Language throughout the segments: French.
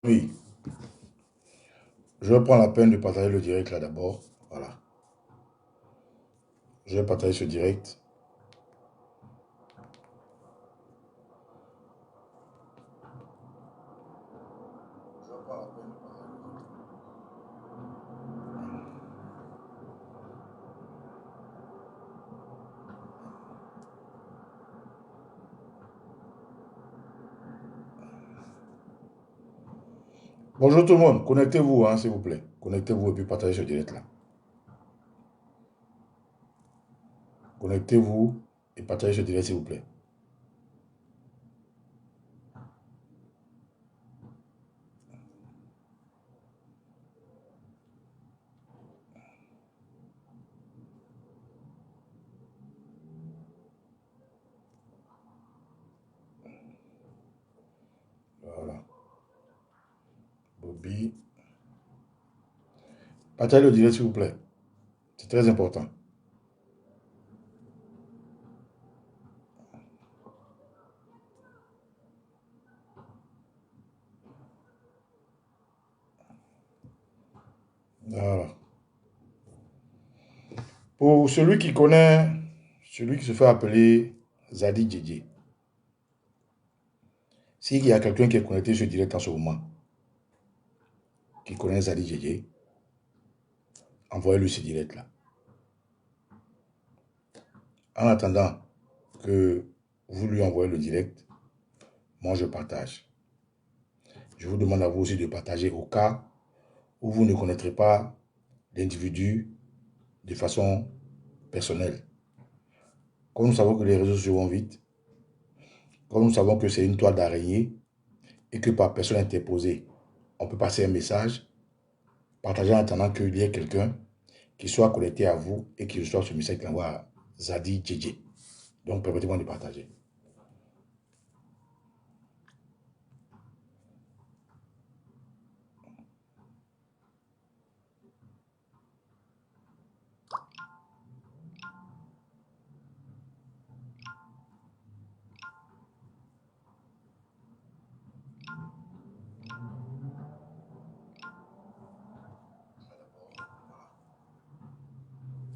Oui, je vais prendre la peine de partager le direct là d'abord. Voilà. Je vais partager ce direct. Bonjour tout le monde, connectez-vous, hein, s'il vous plaît. Connectez-vous et puis partagez ce direct là. Connectez-vous et partagez ce direct, s'il vous plaît. Voilà. Bobby. Partagez le direct, s'il vous plaît. C'est très important. Voilà. Pour celui qui connaît, celui qui se fait appeler Zadi Djedje, s'il y a quelqu'un qui est connecté sur direct en ce moment, qui connaît Zadi Djedje, envoyez-lui ce direct là. En attendant que vous lui envoyez le direct, moi je partage. Je vous demande à vous aussi de partager au cas où vous ne connaîtrez pas l'individu de façon personnelle. Comme nous savons que les réseaux sociaux vont vite, comme nous savons que c'est une toile d'araignée et que par personne interposée, on peut passer un message, partagez en attendant qu'il y ait quelqu'un qui soit connecté à vous et qui reçoive ce message qui envoie à Zadi Djedje. Donc permettez-moi de partager.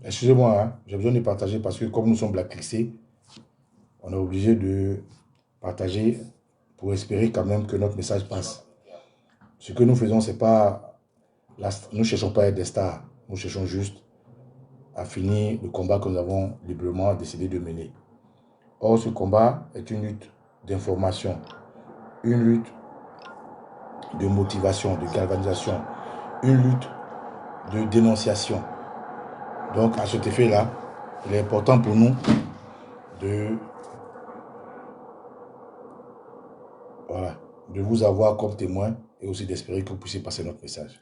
Excusez-moi, hein, j'ai besoin de partager parce que comme nous sommes blacklistés, on est obligé de partager pour espérer quand même que notre message passe. Ce que nous faisons, c'est pas... Nous ne cherchons pas à être des stars. Nous cherchons juste à finir le combat que nous avons librement décidé de mener. Or, ce combat est une lutte d'information, une lutte de motivation, de galvanisation, une lutte de dénonciation. Donc, à cet effet-là, il est important pour nous de, voilà, de vous avoir comme témoin et aussi d'espérer que vous puissiez passer notre message.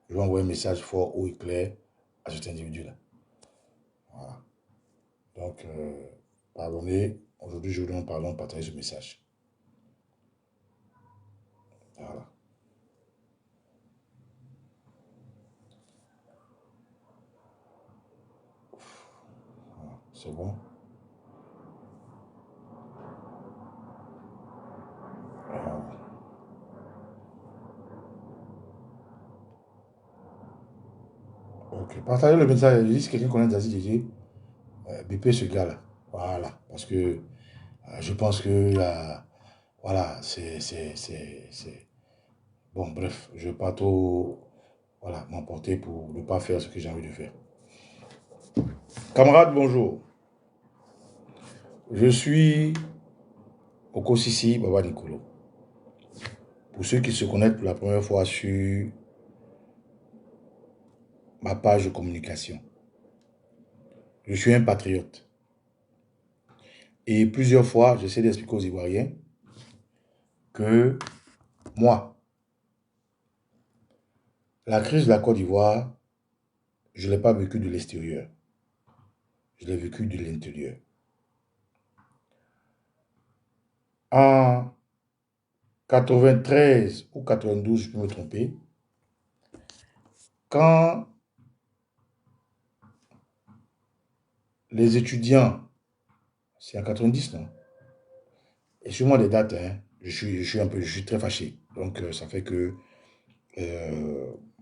Je vais envoyer un message fort, haut et clair à cet individu-là. Voilà. Donc, pardonnez, aujourd'hui, je voudrais en partager ce message. Voilà. Voilà. C'est bon. Voilà. Ok. Partagez le message. Si quelqu'un connaît Zazie Djedje, bipez ce gars-là. Voilà. Parce que je pense que voilà, c'est... Bon, bref, je ne vais pas trop voilà, m'emporter pour ne pas faire ce que j'ai envie de faire. Camarades, bonjour. Je suis Okosisi Baba Nicolo. Pour ceux qui se connectent pour la première fois sur ma page de communication, je suis un patriote. Et plusieurs fois, j'essaie d'expliquer aux Ivoiriens que moi, la crise de la Côte d'Ivoire, je ne l'ai pas vécue de l'extérieur. Je l'ai vécue de l'intérieur. En 93 ou 92, je peux me tromper, quand les étudiants, c'est en 90, non? Excusez-moi des dates, hein, je suis très fâché. Donc, ça fait que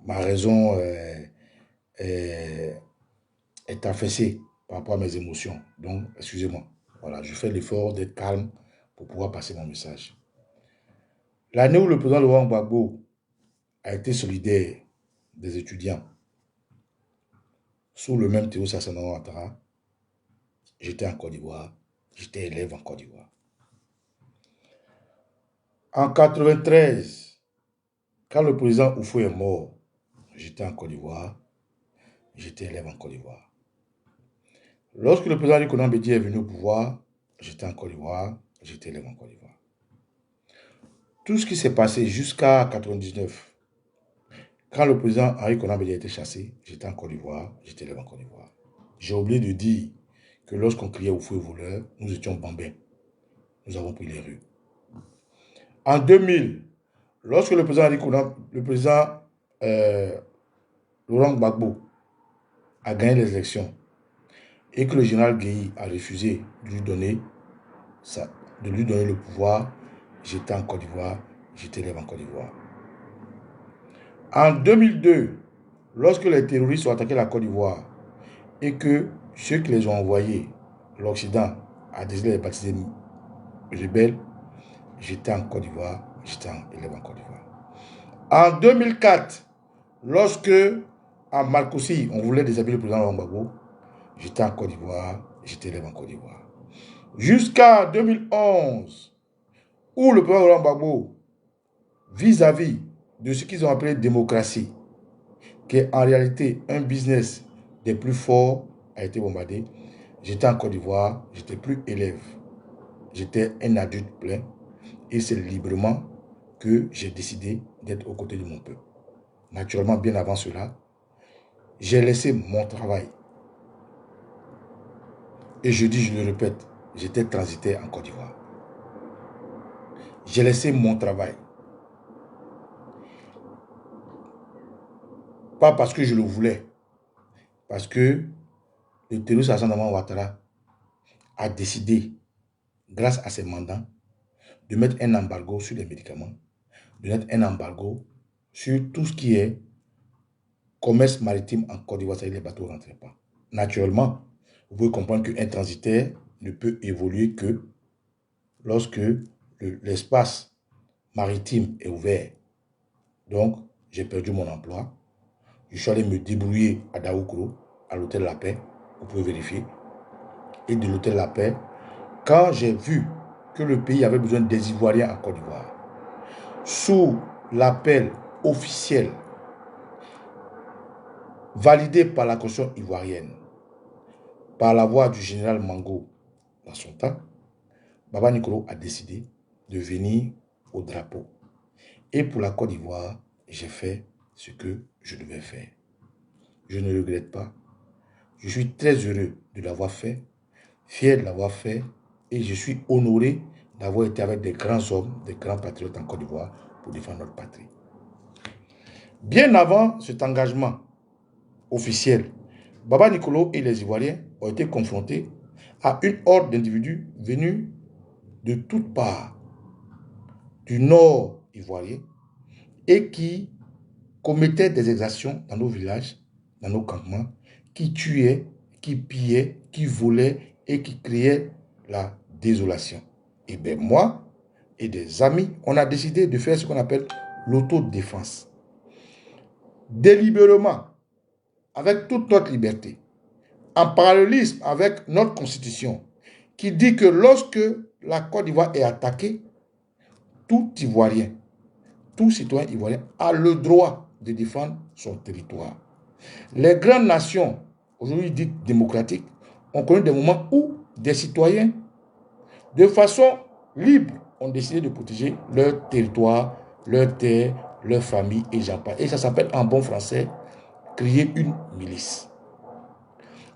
ma raison est affaissée par rapport à mes émotions. Donc, excusez-moi. Voilà, je fais l'effort d'être calme pour pouvoir passer mon message. L'année où le président Laurent Gbagbo a été solidaire des étudiants sous le même Théo Sassano Ouattara, j'étais en Côte d'Ivoire, j'étais élève en Côte d'Ivoire. En 1993, quand le président Oufou est mort, j'étais en Côte d'Ivoire, j'étais élève en Côte d'Ivoire. Lorsque le président Nicolas Bédier est venu au pouvoir, j'étais en Côte d'Ivoire, j'étais élève en Côte d'Ivoire. Tout ce qui s'est passé jusqu'à 1999, quand le président Henri Konan Bédié a été chassé, j'étais en Côte d'Ivoire, j'étais élève en Côte d'Ivoire. J'ai oublié de dire que lorsqu'on criait au feu voleur, nous étions bambins. Nous avons pris les rues. En 2000, lorsque le président Laurent Gbagbo a gagné les élections et que le général Guèye a refusé de lui donner le pouvoir, j'étais en Côte d'Ivoire, j'étais élève en Côte d'Ivoire. En 2002, lorsque les terroristes ont attaqué la Côte d'Ivoire et que ceux qui les ont envoyés, l'Occident, a décidé de les baptiser rebelles, j'étais en Côte d'Ivoire, j'étais élève en Côte d'Ivoire. En 2004, lorsque à Marcoussis, on voulait déshabiller le président Laurent Gbagbo, j'étais en Côte d'Ivoire, j'étais élève en Côte d'Ivoire. Jusqu'à 2011, où le président Laurent Gbagbo, vis-à-vis de ce qu'ils ont appelé démocratie, qui est en réalité un business des plus forts, a été bombardé. J'étais en Côte d'Ivoire, j'étais plus élève. J'étais un adulte plein. Et c'est librement que j'ai décidé d'être aux côtés de mon peuple. Naturellement, bien avant cela, j'ai laissé mon travail. Et je dis, je le répète, j'étais transitaire en Côte d'Ivoire. J'ai laissé mon travail. Pas parce que je le voulais. Parce que le terroriste Alassane Ouattara a décidé, grâce à ses mandats, de mettre un embargo sur les médicaments, de mettre un embargo sur tout ce qui est commerce maritime en Côte d'Ivoire, c'est-à-dire les bateaux ne rentraient pas. Naturellement, vous pouvez comprendre qu'un transitaire ne peut évoluer que lorsque l'espace maritime est ouvert. Donc, j'ai perdu mon emploi. Je suis allé me débrouiller à Daoukro, à l'hôtel La Paix, vous pouvez vérifier. Et de l'hôtel La Paix, quand j'ai vu que le pays avait besoin des Ivoiriens en Côte d'Ivoire, sous l'appel officiel validé par la Constitution ivoirienne, par la voix du général Mango dans son temps, Baba Nicolo a décidé de venir au drapeau. Et pour la Côte d'Ivoire, j'ai fait ce que je devais faire. Je ne regrette pas. Je suis très heureux de l'avoir fait, fier de l'avoir fait, et je suis honoré d'avoir été avec des grands hommes, des grands patriotes en Côte d'Ivoire pour défendre notre patrie. Bien avant cet engagement officiel, Baba Nicolo et les Ivoiriens ont été confrontés à une horde d'individus venus de toutes parts du nord ivoirien et qui commettaient des exactions dans nos villages, dans nos campements, qui tuaient, qui pillaient, qui volaient et qui créaient la désolation. Et bien moi et des amis, on a décidé de faire ce qu'on appelle l'autodéfense. Délibérément, avec toute notre liberté, en parallélisme avec notre constitution, qui dit que lorsque la Côte d'Ivoire est attaquée, tout Ivoirien, tout citoyen ivoirien a le droit de défendre son territoire. Les grandes nations, aujourd'hui dites démocratiques, ont connu des moments où des citoyens, de façon libre, ont décidé de protéger leur territoire, leur terre, leur famille et j'en passe. Et ça s'appelle en bon français créer une milice.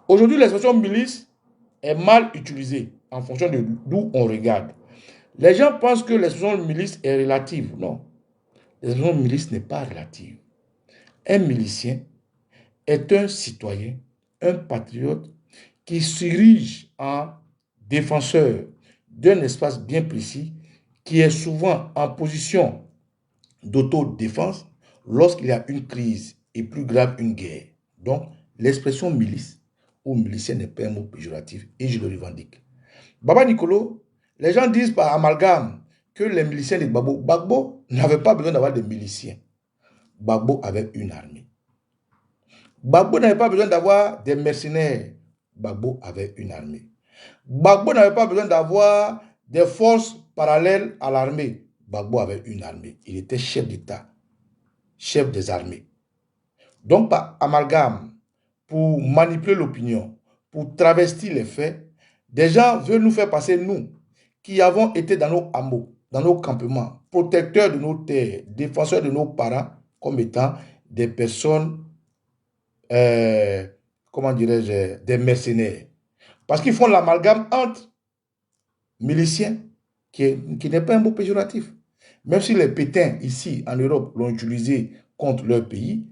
Aujourd'hui, l'expression milice est mal utilisée en fonction de d'où on regarde. Les gens pensent que l'expression milice est relative. Non. L'expression milice n'est pas relative. Un milicien est un citoyen, un patriote qui s'érige en défenseur d'un espace bien précis, qui est souvent en position d'autodéfense lorsqu'il y a une crise et plus grave, une guerre. Donc, l'expression milice ou milicien n'est pas un mot péjoratif et je le revendique. Baba Nicolo, les gens disent par amalgame que les miliciens de Gbagbo n'avaient pas besoin d'avoir des miliciens. Gbagbo avait une armée. Gbagbo n'avait pas besoin d'avoir des mercenaires. Gbagbo avait une armée. Gbagbo n'avait pas besoin d'avoir des forces parallèles à l'armée. Gbagbo avait une armée. Il était chef d'État, chef des armées. Donc, par amalgame, pour manipuler l'opinion, pour travestir les faits, des gens veulent nous faire passer, nous, qui avons été dans nos hameaux, dans nos campements, protecteurs de nos terres, défenseurs de nos parents, comme étant des personnes, comment dirais-je, des mercenaires. Parce qu'ils font l'amalgame entre miliciens, qui n'est pas un mot péjoratif. Même si les pétins, ici, en Europe, l'ont utilisé contre leur pays,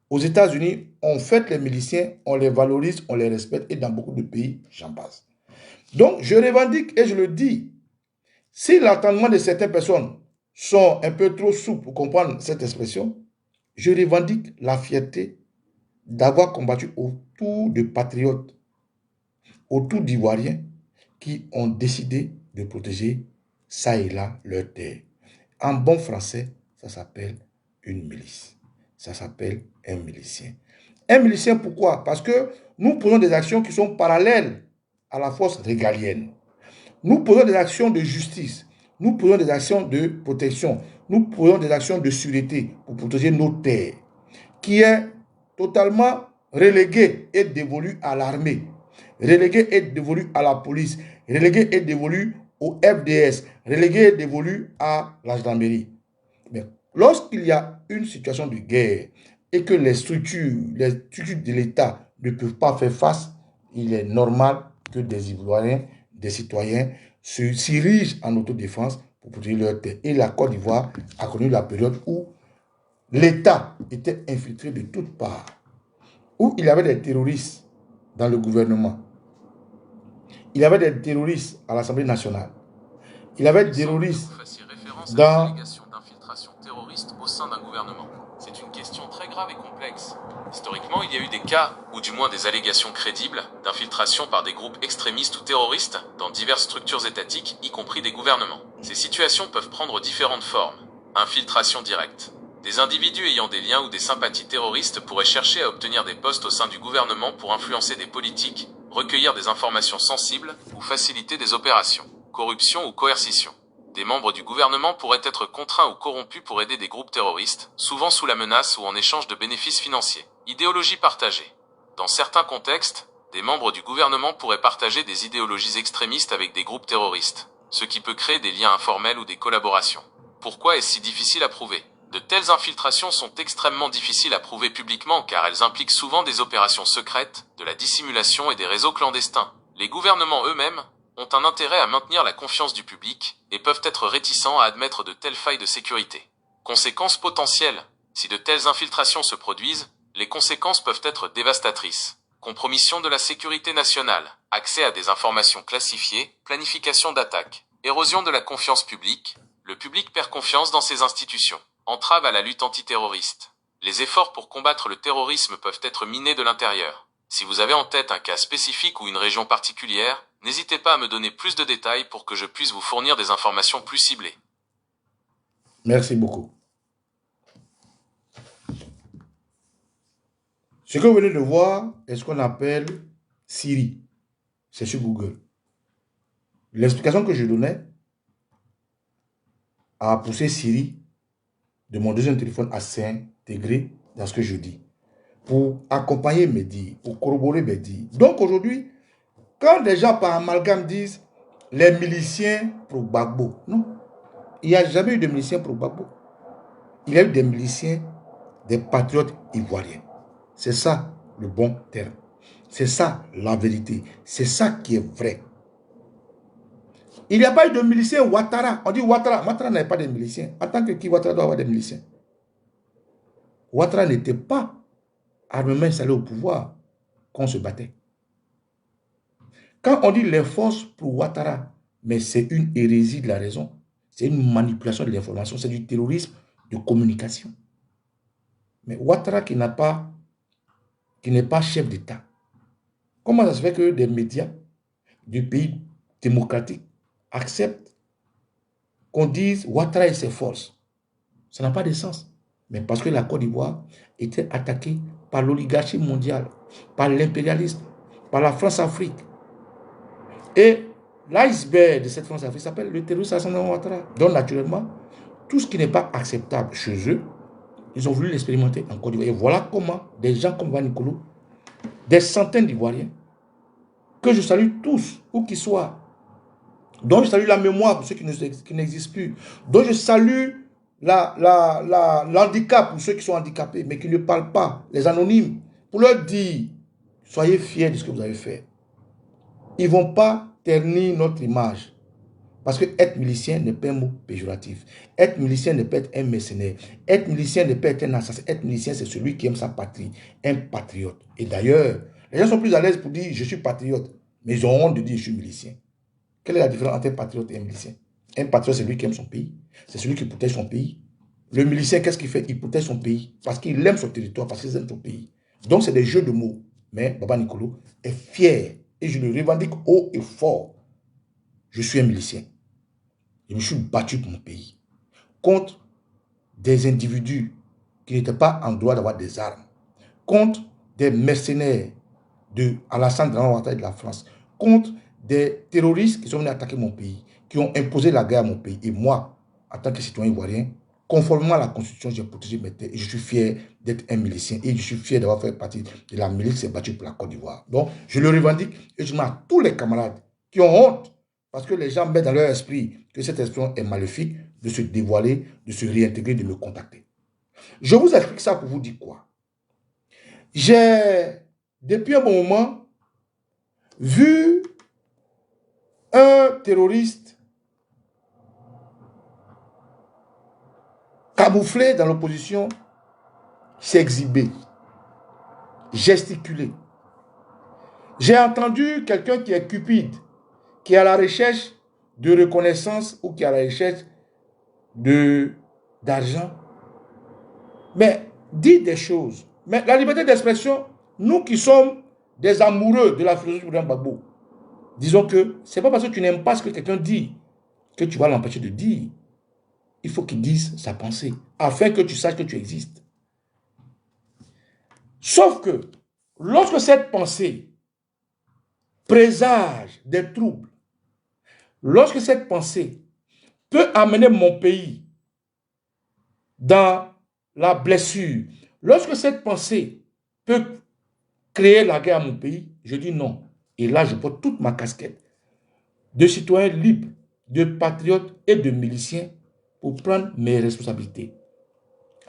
aux États-Unis, on fête les miliciens, on les valorise, on les respecte, et dans beaucoup de pays, j'en passe. Donc, je revendique et je le dis, si l'entendement de certaines personnes sont un peu trop souples pour comprendre cette expression, je revendique la fierté d'avoir combattu autour de patriotes, autour d'Ivoiriens qui ont décidé de protéger ça et là leur terre. En bon français, ça s'appelle une milice. Ça s'appelle un milicien. Un milicien, pourquoi? Parce que nous posons des actions qui sont parallèles à la force régalienne. Nous posons des actions de justice. Nous posons des actions de protection. Nous posons des actions de sûreté pour protéger nos terres, qui est totalement reléguée et dévolue à l'armée, reléguée et dévolue à la police, reléguée et dévolue au FDS, reléguée et dévolue à la gendarmerie. Mais lorsqu'il y a une situation de guerre et que les structures de l'État ne peuvent pas faire face, il est normal que des Ivoiriens, des citoyens s'érigent en autodéfense pour protéger leur terre. Et la Côte d'Ivoire a connu la période où l'État était infiltré de toutes parts, où il y avait des terroristes dans le gouvernement, il y avait des terroristes à l'Assemblée nationale, il y avait des terroristes dans d'infiltration terroriste au sein d'un gouvernement. C'est une question très grave et complexe. Historiquement, il y a eu des cas, ou du moins des allégations crédibles, d'infiltration par des groupes extrémistes ou terroristes dans diverses structures étatiques, y compris des gouvernements. Ces situations peuvent prendre différentes formes. Infiltration directe. Des individus ayant des liens ou des sympathies terroristes pourraient chercher à obtenir des postes au sein du gouvernement pour influencer des politiques, recueillir des informations sensibles ou faciliter des opérations. Corruption ou coercition. Des membres du gouvernement pourraient être contraints ou corrompus pour aider des groupes terroristes, souvent sous la menace ou en échange de bénéfices financiers. Idéologie partagée. Dans certains contextes, des membres du gouvernement pourraient partager des idéologies extrémistes avec des groupes terroristes, ce qui peut créer des liens informels ou des collaborations. Pourquoi est-ce si difficile à prouver? De telles infiltrations sont extrêmement difficiles à prouver publiquement car elles impliquent souvent des opérations secrètes, de la dissimulation et des réseaux clandestins. Les gouvernements eux-mêmes ont un intérêt à maintenir la confiance du public et peuvent être réticents à admettre de telles failles de sécurité. Conséquences potentielles. Si de telles infiltrations se produisent, les conséquences peuvent être dévastatrices. Compromission de la sécurité nationale, accès à des informations classifiées, planification d'attaques, érosion de la confiance publique. Le public perd confiance dans ses institutions. Entrave à la lutte antiterroriste. Les efforts pour combattre le terrorisme peuvent être minés de l'intérieur. Si vous avez en tête un cas spécifique ou une région particulière, n'hésitez pas à me donner plus de détails pour que je puisse vous fournir des informations plus ciblées. Merci beaucoup. Ce que vous venez de voir est ce qu'on appelle Siri. C'est sur Google. L'explication que je donnais a poussé Siri de mon deuxième téléphone à s'intégrer dans ce que je dis, pour accompagner mes dires, pour corroborer mes dires. Donc aujourd'hui, quand des gens par amalgame disent les miliciens pro Gbagbo, non, il n'y a jamais eu de miliciens pro Gbagbo. Il y a eu des miliciens, des patriotes ivoiriens. C'est ça le bon terme. C'est ça la vérité. C'est ça qui est vrai. Il n'y a pas eu de miliciens Ouattara. On dit Ouattara. Ouattara n'avait pas de miliciens. En tant que qui Ouattara doit avoir des miliciens? Ouattara n'était pas armement installé au pouvoir quand on se battait. Quand on dit les forces pour Ouattara, mais c'est une hérésie de la raison. C'est une manipulation de l'information. C'est du terrorisme de communication. Mais Ouattara qui n'est pas chef d'État, comment ça se fait que des médias du pays démocratique acceptent qu'on dise Ouattara et ses forces? Ça n'a pas de sens. Mais parce que la Côte d'Ivoire était attaquée par l'oligarchie mondiale, par l'impérialisme, par la France-Afrique. Et l'iceberg de cette France-Afrique s'appelle le terrorisme Alassane Ouattara. Donc naturellement, tout ce qui n'est pas acceptable chez eux, ils ont voulu l'expérimenter en Côte d'Ivoire. Et voilà comment des gens comme Vanicolo, des centaines d'Ivoiriens, que je salue tous, où qu'ils soient, dont je salue la mémoire pour ceux qui n'existent plus, dont je salue l'handicap pour ceux qui sont handicapés, mais qui ne parlent pas, les anonymes, pour leur dire, soyez fiers de ce que vous avez fait. Ils ne vont pas ternir notre image. Parce que être milicien n'est pas un mot péjoratif. Être milicien ne peut être un mercenaire. Être milicien ne peut être un assassin. Être milicien, c'est celui qui aime sa patrie, un patriote. Et d'ailleurs, les gens sont plus à l'aise pour dire je suis patriote, mais ils ont honte de dire je suis milicien. Quelle est la différence entre un patriote et un milicien? Un patriote, c'est celui qui aime son pays. C'est celui qui protège son pays. Le milicien, qu'est-ce qu'il fait? Il protège son pays parce qu'il aime son territoire, parce qu'il aime son pays. Donc, c'est des jeux de mots. Mais Baba Nicolo est fier et je le revendique haut et fort. Je suis un milicien. Je me suis battu pour mon pays contre des individus qui n'étaient pas en droit d'avoir des armes, contre des mercenaires de Alassane Ouattara et de la France, contre des terroristes qui sont venus attaquer mon pays, qui ont imposé la guerre à mon pays. Et moi, en tant que citoyen ivoirien, conformément à la Constitution, j'ai protégé mes terres et je suis fier d'être un milicien et je suis fier d'avoir fait partie de la milice qui s'est battue pour la Côte d'Ivoire. Donc, je le revendique et je demande à tous les camarades qui ont honte parce que les gens mettent dans leur esprit que cette expression est maléfique, de se dévoiler, de se réintégrer, de me contacter. Je vous explique ça pour vous dire quoi? J'ai, depuis un bon moment, vu un terroriste camouflé dans l'opposition s'exhiber, gesticuler. J'ai entendu quelqu'un qui est cupide, qui est à la recherche de reconnaissance ou qui est à la recherche d'argent. Mais dit des choses. Mais la liberté d'expression, nous qui sommes des amoureux de la philosophie de Gbagbo, disons que ce n'est pas parce que tu n'aimes pas ce que quelqu'un dit que tu vas l'empêcher de dire. Il faut qu'il dise sa pensée, afin que tu saches que tu existes. Sauf que, lorsque cette pensée présage des troubles, lorsque cette pensée peut amener mon pays dans la blessure, lorsque cette pensée peut créer la guerre à mon pays, je dis non. Et là, je porte toute ma casquette de citoyen libre, de patriote et de milicien pour prendre mes responsabilités.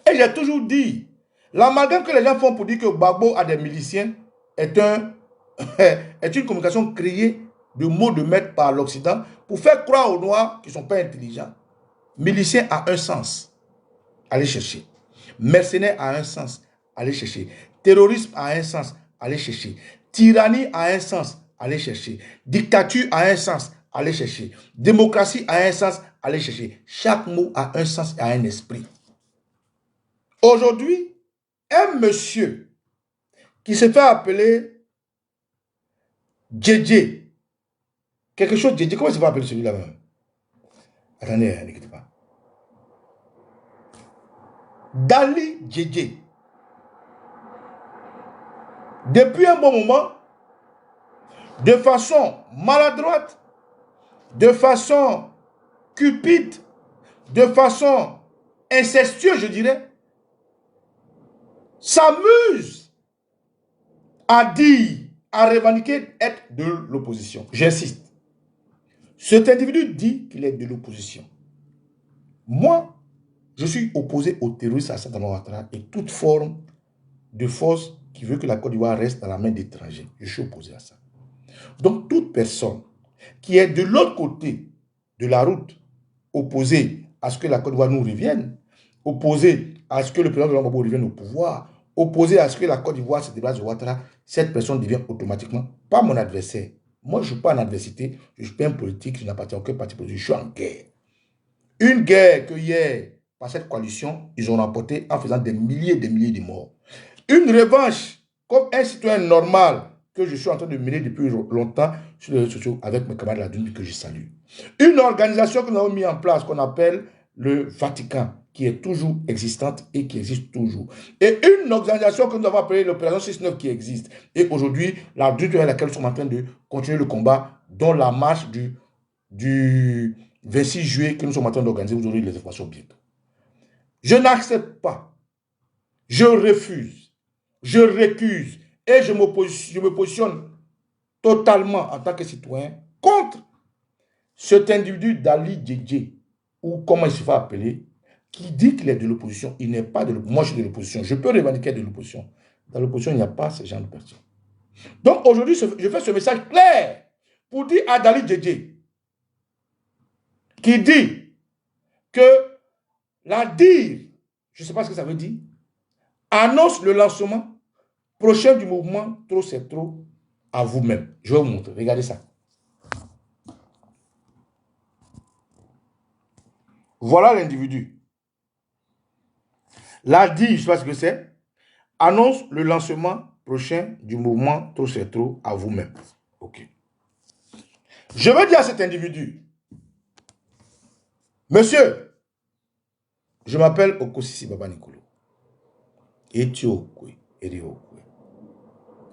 Et j'ai toujours dit, l'amalgame que les gens font pour dire que Gbagbo a des miliciens est une communication créée de mots de maître par l'Occident pour faire croire aux Noirs qu'ils ne sont pas intelligents. Milicien a un sens, allez chercher. Mercenaire a un sens, allez chercher. Terrorisme a un sens, allez chercher. Tyrannie a un sens, allez chercher. Dictature a un sens, allez chercher. Démocratie a un sens, allez chercher. Chaque mot a un sens et a un esprit. Aujourd'hui, un monsieur qui se fait appeler Djedje, quelque chose Djedje, comment il se fait appeler celui-là même? Attendez, n'écoutez pas. Dali Djedje. Depuis un bon moment, de façon maladroite, de façon cupide, de façon incestueuse, je dirais, s'amuse à dire, à revendiquer être de l'opposition. J'insiste. Cet individu dit qu'il est de l'opposition. Moi, je suis opposé au terrorisme Alassane Ouattara et toute forme de force qui veut que la Côte d'Ivoire reste dans la main d'étrangers. Je suis opposé à ça. Donc, toute personne qui est de l'autre côté de la route, opposée à ce que la Côte d'Ivoire nous revienne, opposée à ce que le président de Gbagbo revienne au pouvoir, opposée à ce que la Côte d'Ivoire se débarrasse de Ouattara, cette personne devient automatiquement pas mon adversaire. Moi, je ne suis pas en adversité, je ne suis pas un politique, je n'appartiens à aucun parti politique, je suis en guerre. Une guerre que hier, par cette coalition, ils ont remporté en faisant des milliers et des milliers de morts. Une revanche, comme un citoyen normal que je suis en train de mener depuis longtemps sur les réseaux sociaux avec mes camarades de la Dune que je salue. Une organisation que nous avons mis en place qu'on appelle le Vatican, qui est toujours existante et qui existe toujours. Et une organisation que nous avons appelée l'opération 6-9 qui existe. Et aujourd'hui, la Dune avec laquelle nous sommes en train de continuer le combat, dont la marche du 26 juillet que nous sommes en train d'organiser, vous aurez les informations bientôt. Je n'accepte pas, je refuse, je récuse et je me positionne totalement en tant que citoyen contre cet individu d'Ali Djedje, ou comment il se fait appeler, qui dit qu'il est de l'opposition. Il n'est pas de l'opposition. Moi, je suis de l'opposition. Je peux revendiquer de l'opposition. Dans l'opposition, il n'y a pas ce genre de personnes. Donc aujourd'hui, je fais ce message clair pour dire à Dali Djedje, qui dit que la DIR, je ne sais pas ce que ça veut dire, annonce le lancement prochain du mouvement Trop c'est trop à vous-même. Je vais vous montrer. Regardez ça. Voilà l'individu. La DIR, je ne sais pas ce que c'est, annonce le lancement prochain du mouvement Trop c'est trop à vous-même. Ok. Je veux dire à cet individu, monsieur, je m'appelle Okosisi Baba Nicolo. Etiokwe, Eriokwe.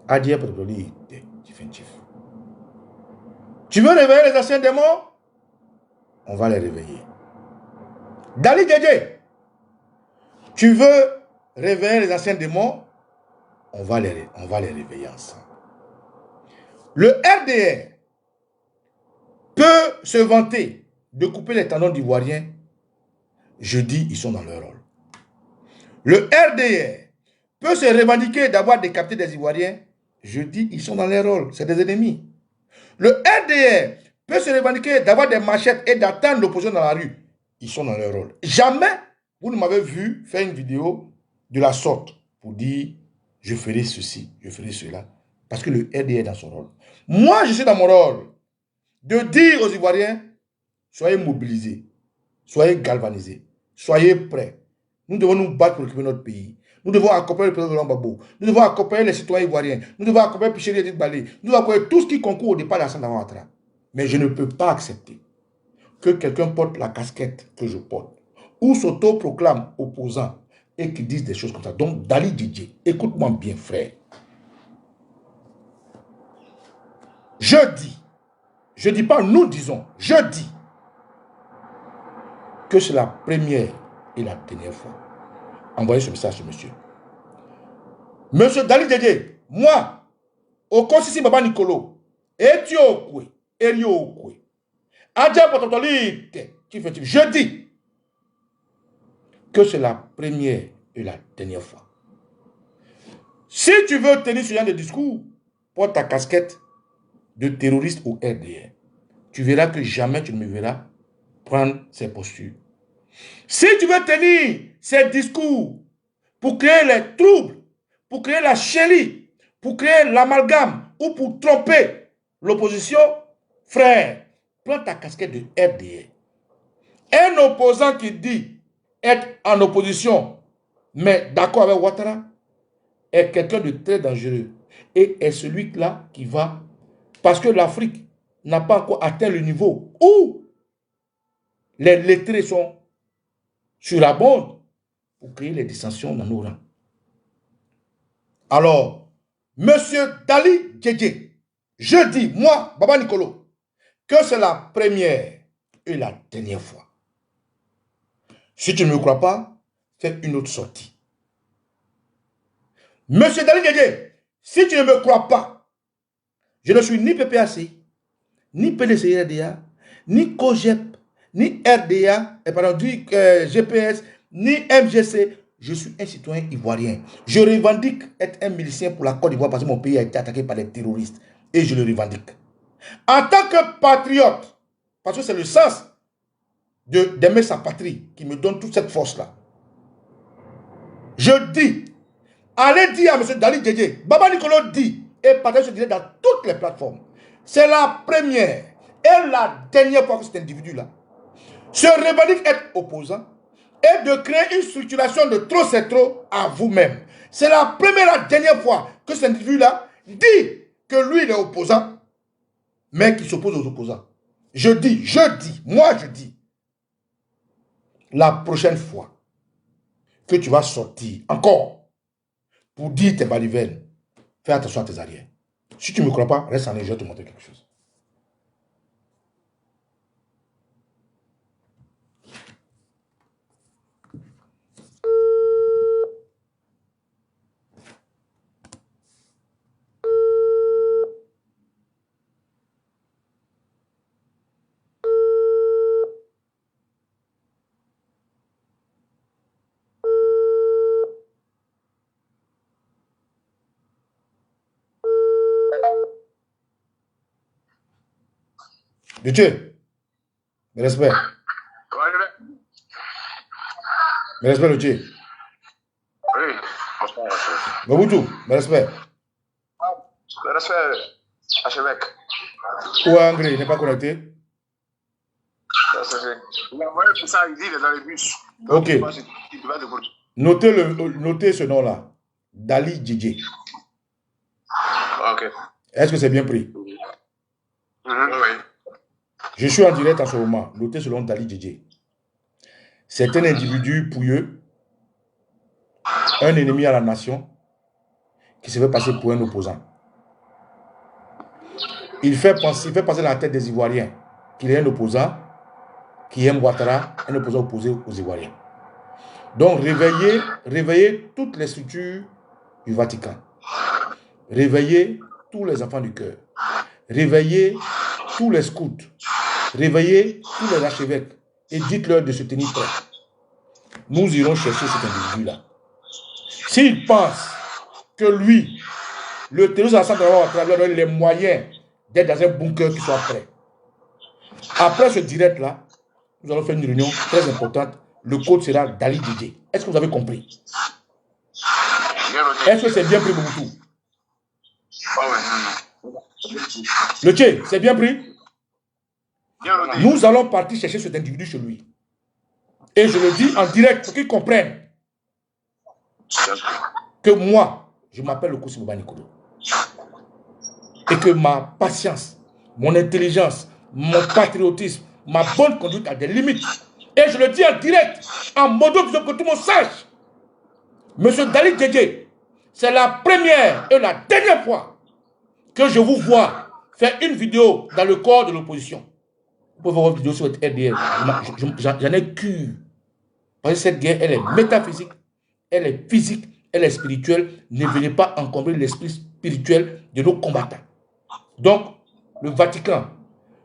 Adia Patoli, définitif. Tu veux réveiller les anciens démons? On va les réveiller. Dali Djedje, tu veux réveiller les anciens démons? On va les réveiller ensemble. Le RDR peut se vanter de couper les tendons d'Ivoiriens. Je dis, ils sont dans leur rôle. Le RDR peut se revendiquer d'avoir décapité des Ivoiriens. Je dis, ils sont dans leur rôle. C'est des ennemis. Le RDR peut se revendiquer d'avoir des machettes et d'attendre l'opposition dans la rue. Ils sont dans leur rôle. Jamais vous ne m'avez vu faire une vidéo de la sorte pour dire je ferai ceci, je ferai cela. Parce que le RDR est dans son rôle. Moi, je suis dans mon rôle de dire aux Ivoiriens, soyez mobilisés, soyez galvanisés, soyez prêts. Nous devons nous battre pour occuper notre pays. Nous devons accompagner le président de Gbagbo. Nous devons accompagner les citoyens ivoiriens. Nous devons accompagner Picheri Edith Balé. Nous devons accompagner tout ce qui concourt au départ d'Assane Ouattara. Mais je ne peux pas accepter que quelqu'un porte la casquette que je porte ou s'auto-proclame opposant et qui dise des choses comme ça. Donc, Dali Djedje, écoute-moi bien, frère. Je dis pas nous disons, je dis que c'est la première et la dernière fois. Envoyez ce message à ce monsieur. Monsieur Dali Djedje, moi, Okosisi Baba Nicolo, Etiokwe, Eriokwe, Adja Pototolite, je dis que c'est la première et la dernière fois. Si tu veux tenir ce genre de discours, porte ta casquette de terroriste au RDR. Tu verras que jamais tu ne me verras prendre ces postures. Si tu veux tenir ces discours pour créer les troubles, pour créer la chélie, pour créer l'amalgame ou pour tromper l'opposition, frère, prends ta casquette de RDR. Un opposant qui dit être en opposition, mais d'accord avec Ouattara, est quelqu'un de très dangereux et est celui-là qui va, parce que l'Afrique n'a pas encore atteint le niveau où les lettrés sont sur la bande pour créer les dissensions dans nos rangs. Alors, monsieur Dali Djedje, je dis, moi, Baba Nicolo, que c'est la première et la dernière fois. Si tu ne me crois pas, fais une autre sortie. Monsieur Dali Djedje, si tu ne me crois pas, je ne suis ni PPAC, ni PDC-RDA, ni COGEP, ni RDA, ni GPS, ni MGC. Je suis un citoyen ivoirien. Je revendique être un milicien pour la Côte d'Ivoire parce que mon pays a été attaqué par des terroristes. Et je le revendique. En tant que patriote, parce que c'est le sens d'aimer sa patrie qui me donne toute cette force-là. Je dis, allez dire à M. Dali Djedje, Baba Nicolo dit, et partagez ce direct dans toutes les plateformes. C'est la première et la dernière fois que cet individu-là se revendique être opposant, et de créer une structuration de trop c'est trop à vous-même. C'est la première et la dernière fois que cet individu-là dit que lui, il est opposant, mais qu'il s'oppose aux opposants. Je dis, moi je dis, la prochaine fois que tu vas sortir encore pour dire tes balivernes, fais attention à tes arrières. Si tu ne me crois pas, reste en ligne, je vais te montrer quelque chose. De Dieu, mes respects. Mes respects, de Dieu. Oui, Mobutu, mes respects. le respect, archevêque. Où est André? Il n'est pas connecté? Il a envoyé tout ça, il dit, il est dans les bus. Ok. Il va décoller. Notez ce nom-là. Dali Djidje. Ok. Est-ce que c'est bien pris? Oui. Je suis en direct en ce moment. Notez ce nom, Dali Djidje. C'est un individu pouilleux, un ennemi à la nation, qui se fait passer pour un opposant. Il fait passer dans la tête des Ivoiriens qu'il est un opposant, qui aime Ouattara, un opposant opposé aux Ivoiriens. Donc, réveillez toutes les structures du Vatican. Réveillez tous les enfants du cœur. Réveillez tous les scouts. Réveillez tous les archevêques et dites-leur de se tenir prêts. Nous irons chercher cet individu-là. S'il pense que lui, le terroriste Alassane Ouattara va donner les moyens d'être dans un bunker qui soit prêt. Après ce direct-là, nous allons faire une réunion très importante. Le code sera Dali Djidje. Est-ce que vous avez compris? Est-ce que c'est bien pris, Mobutu? Le Tché, c'est bien pris? Nous allons partir chercher cet individu chez lui. Et je le dis en direct pour qu'il comprenne que moi, je m'appelle le Kosi Boba Nicolo. Et que ma patience, mon intelligence, mon patriotisme, ma bonne conduite a des limites. Et je le dis en direct, en modo pour que tout le monde sache. Monsieur Dali Djidje, c'est la première et la dernière fois que je vous vois faire une vidéo dans le corps de l'opposition. Vous pouvez voir une vidéo sur votre RDR. J'en ai cure. Parce que cette guerre, elle est métaphysique, elle est physique, elle est spirituelle. Ne venez pas encombrer l'esprit spirituel de nos combattants. Donc, le Vatican,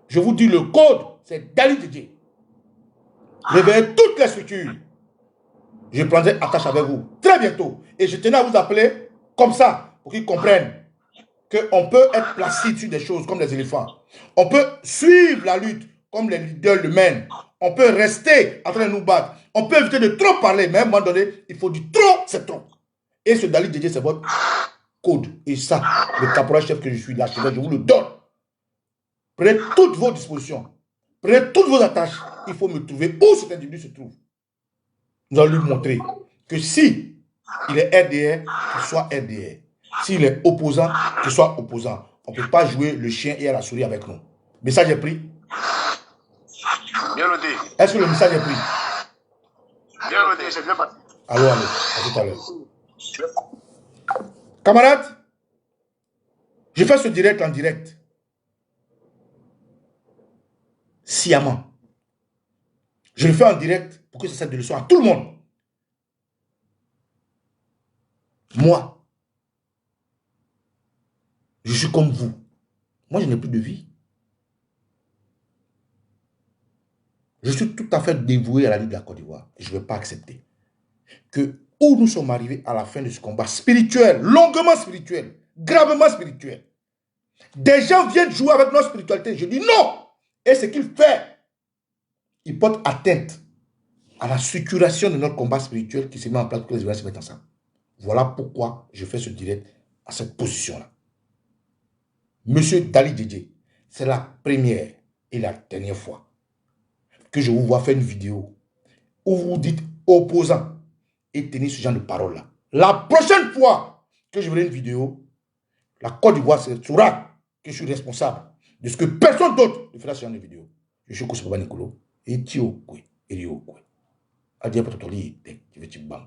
je vous dis le code, c'est Dali Djidje. Réveillez toutes les structures. Je prendrai attache avec vous très bientôt. Et je tenais à vous appeler comme ça, pour qu'ils comprennent qu'on peut être placide sur des choses comme les éléphants. On peut suivre la lutte comme les leaders le mènent. On peut rester en train de nous battre. On peut éviter de trop parler, mais à un moment donné, il faut dire trop, c'est trop. Et ce Dali Djidje, c'est votre code. Et ça, le caporal chef que je suis là, je vous le donne. Prenez toutes vos dispositions. Prenez toutes vos attaches. Il faut me trouver où cet individu se trouve. Nous allons lui montrer que si il est RDR, qu'il soit RDR. S'il est opposant, qu'il soit opposant. On ne peut pas jouer le chien et à la souris avec nous. Message est pris. Bien noté. Est-ce que le message est pris? Bien noté, c'est bien parti. Allô, à tout à l'heure. Camarades, je fais ce direct en direct. Sciemment. Je le fais en direct pour que ça serve de leçon à tout le monde. Moi, je suis comme vous. Moi, je n'ai plus de vie. Je suis tout à fait dévoué à la vie de la Côte d'Ivoire. Je ne vais pas accepter que où nous sommes arrivés à la fin de ce combat spirituel, longuement spirituel, gravement spirituel, des gens viennent jouer avec notre spiritualité. Je dis non. Et ce qu'il fait, il porte atteinte à la structuration de notre combat spirituel qui se met en place pour que les Ivoiriens se mettent ensemble. Voilà pourquoi je fais ce direct à cette position-là. Monsieur Dali Djidje, c'est la première et la dernière fois que je vous vois faire une vidéo où vous dites opposant et tenir ce genre de parole-là. La prochaine fois que je verrai une vidéo, la Côte d'Ivoire saura que je suis responsable de ce que personne d'autre ne fera ce genre de vidéo. Je suis Koussouba Nicolo et Tio Koué. Et Rio Koué. Adia Patotoli, tu veux tu bam.